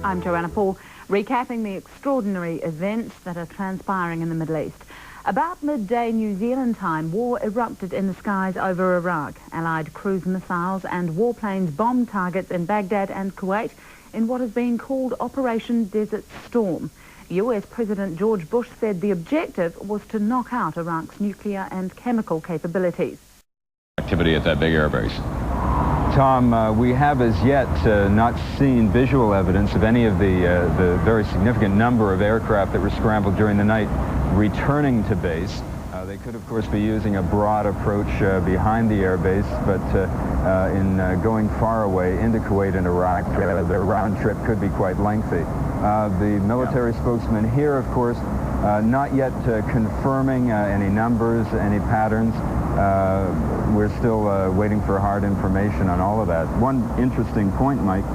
I'm Joanna Paul, recapping the extraordinary events that are transpiring in the Middle East. About midday New Zealand time, war erupted in the skies over Iraq. Allied cruise missiles and warplanes bombed targets in Baghdad and Kuwait in what is being called Operation Desert Storm. US President George Bush said the objective was to knock out Iraq's nuclear and chemical capabilities. Activity at that big airbase. Tom, we have as yet not seen visual evidence of any of the very significant number of aircraft that were scrambled during the night returning to base. They could, of course, be using a broad approach behind the airbase, but in going far away into Kuwait and Iraq, the round trip could be quite lengthy. The military spokesman here, of course, not yet confirming any numbers, any patterns. We're still waiting for hard information on all of that. One interesting point, Mike,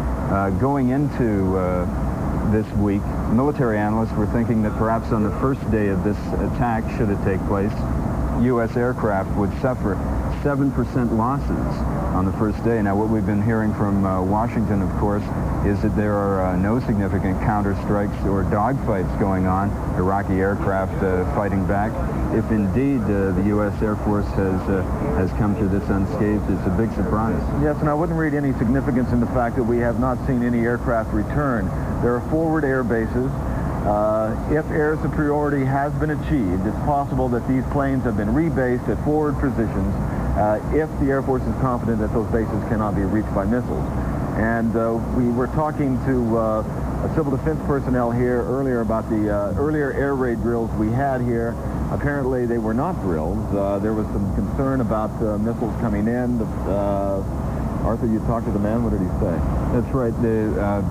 going into this week, military analysts were thinking that perhaps on the first day of this attack, should it take place, U.S. aircraft would suffer 7% losses on the first day. Now, what we've been hearing from Washington, of course, is that there are no significant counterstrikes or dogfights going on, Iraqi aircraft fighting back. If indeed the U.S. Air Force has come through this unscathed, it's a big surprise. Yes, and I wouldn't read any significance in the fact that we have not seen any aircraft return. There are forward air bases. If air superiority has been achieved, it's possible that these planes have been rebased at forward positions if the Air Force is confident that those bases cannot be reached by missiles. And we were talking to civil defense personnel here earlier about the earlier air raid drills we had here. Apparently they were not drills. There was some concern about missiles coming in. Arthur, you talked to the man. What did he say? That's right.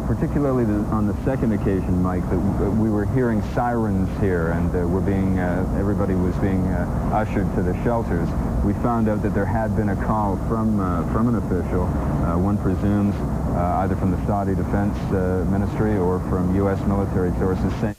Particularly on the second occasion, Mike, that we were hearing sirens here, and everybody was being ushered to the shelters. We found out that there had been a call from an official, one presumes either from the Saudi Defense Ministry or from U.S. military sources, saying